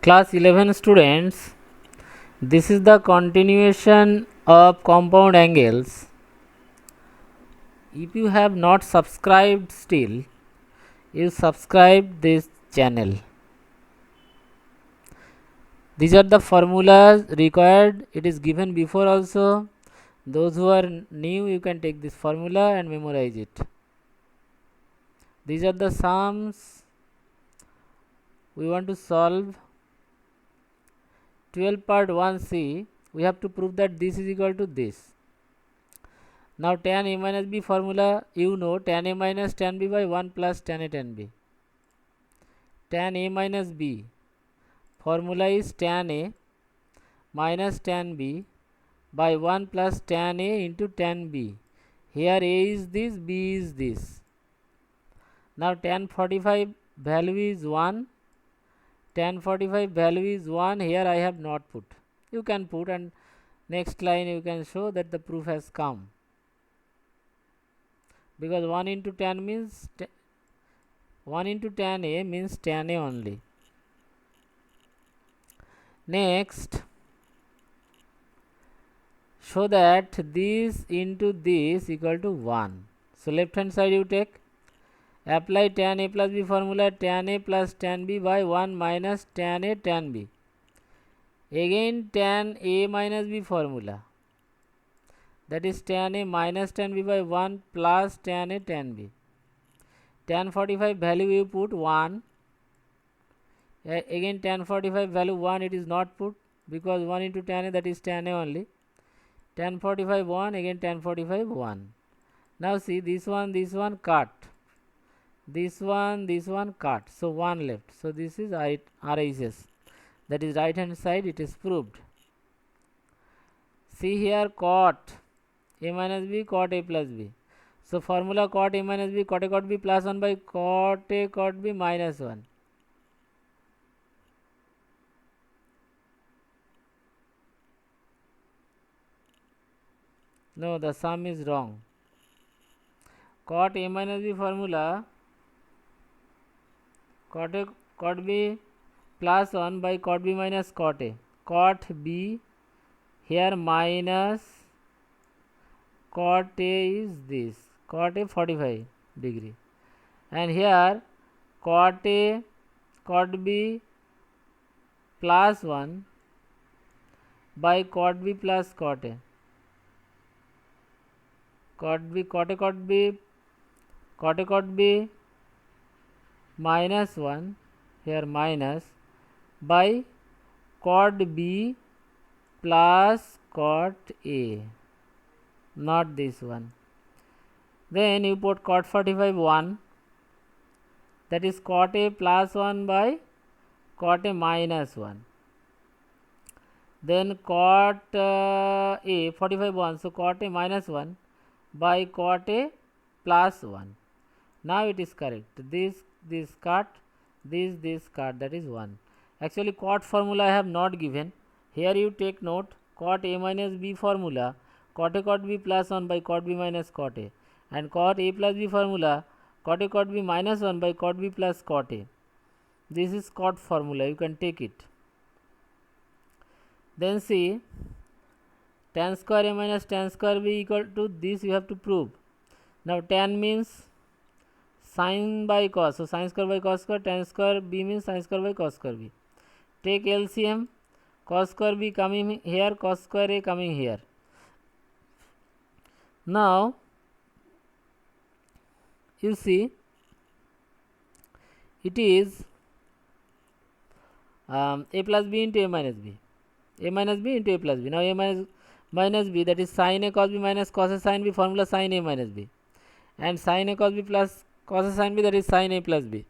Class 11 students, this is the continuation of compound angles. If you have not subscribed still, you subscribe this channel. These are the formulas required. It is given before also. Those who are new, you can take this formula and memorize it. These are the sums we want to solve. 12 part 1c, we have to prove that this is equal to this. Now tan a minus b formula, you know, tan a minus tan b by 1 plus tan a tan b. Tan a minus b formula is tan a minus tan b by 1 plus tan a into tan b. Here a is this, b is this. Now tan 45 value is 1. Tan 45 value is 1. Here I have not put. You can put, and next line you can show that the proof has come. Because 1 into tan means 1 into tan a means tan a only. Next, show that this into this equal to 1. So left hand side you take, apply tan a plus b formula, tan a plus tan b by 1 minus tan a tan b. Again tan a minus b formula, that is tan a minus tan b by 1 plus tan a tan b. Tan 45 value you put 1. Again tan 45 value 1, it is not put because 1 into tan a, that is tan a only. Tan 45 1, again tan 45 1. Now see this one cut. This one cut. So 1 left. So this is RHS. That is right hand side, it is proved. See here cot a minus b, cot a plus b. So formula cot a minus b, cot a cot b plus 1 by cot a cot b minus 1. No, the sum is wrong. Cot a minus b formula, cot a cot b plus 1 by cot b minus cot a. Cot b here minus cot a is this, cot a 45 degree, and here cot a cot b plus 1 by cot b plus cot a. Cot b cot a cot b cot a cot b minus 1 here minus by cot b plus cot a, not this one. Then you put cot 45 1, that is cot a plus 1 by cot a minus 1. Then cot a 45 1, so cot a minus 1 by cot a plus 1. Now it is correct. This cut, this cut, that is 1. Actually cot formula I have not given. Here you take note, cot a minus b formula, cot a cot b plus 1 by cot b minus cot a, and cot a plus b formula, cot a cot b minus 1 by cot b plus cot a. This is cot formula, you can take it. Then see, tan square a minus tan square b equal to this, you have to prove. Now tan means sin by cos, so sin square by cos square, tan square b means sin square by cos square b. Take LCM, cos square b coming here, cos square a coming here. Now you see it is a plus b into a minus b, a minus b into a plus b. Now a minus b, that is sin a cos b minus cos a sin b, formula sin a minus b, and sin a cos b plus cos a sin b, that is sin a plus b.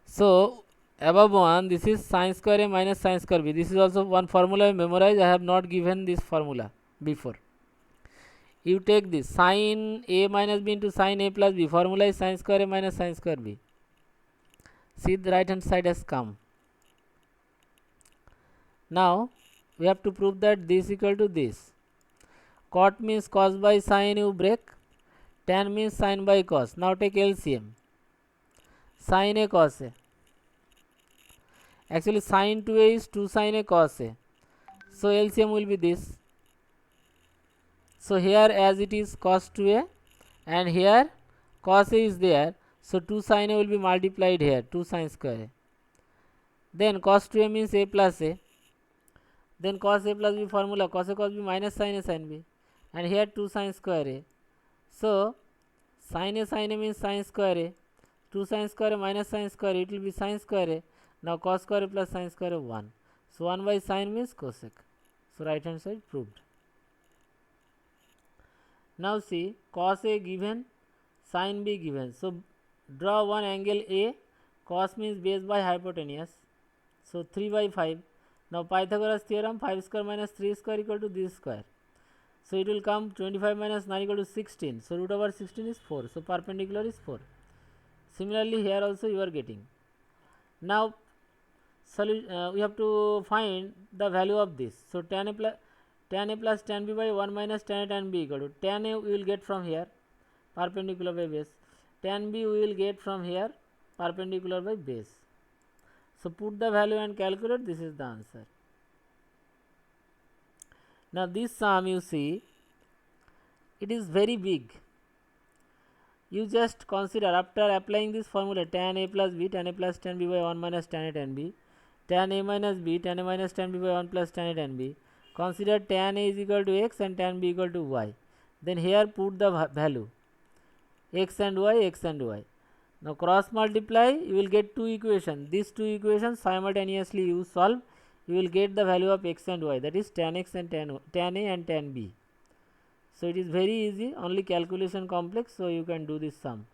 So above one, this is sin square a minus sin square b. This is also one formula I memorize. I have not given this formula before. You take this sin a minus b into sin a plus b, formula is sin square a minus sin square b. See, the right hand side has come. Now we have to prove that this equal to this. Cot means cos by sin, you break. Tan means sin by cos. Now take LCM. Sin a cos a. Actually sin 2a is 2 sin a cos a. So LCM will be this. So here as it is cos 2a and here cos a is there. So 2 sin a will be multiplied here, 2 sin square a. Then cos 2a means a plus a. Then cos a plus b formula, cos a cos b minus sin a sin b. And here 2 sin square a. So sin a means sin square a. 2 sin square a minus sin square a, it will be sin square a. Now cos square a plus sin square a 1. So 1 by sin means cosec. So right hand side proved. Now see, cos a given, sin b given. So draw one angle A, cos means base by hypotenuse. So 3 by 5. Now Pythagoras theorem, 5 square minus 3 square equal to this square. So it will come 25 minus 9 equal to 16. So root over 16 is 4. So perpendicular is 4. Similarly here also you are getting. Now we have to find the value of this. So tan a plus tan b by 1 minus tan a tan b equal to tan a we will get from here perpendicular by base, tan b we will get from here perpendicular by base. So put the value and calculate, this is the answer. Now this sum you see, it is very big. You just consider after applying this formula tan a plus b tan a plus tan b by 1 minus tan a tan b, tan a minus b tan a minus tan b by 1 plus tan a tan b. Consider tan a is equal to x and tan b equal to y. Then here put the value x and y, x and y. Now cross multiply, you will get two equations. These two equations simultaneously you solve, you will get the value of x and y, that is tan x and tan a and tan b. So it is very easy, only calculation complex, so you can do this sum.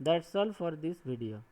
That's all for this video.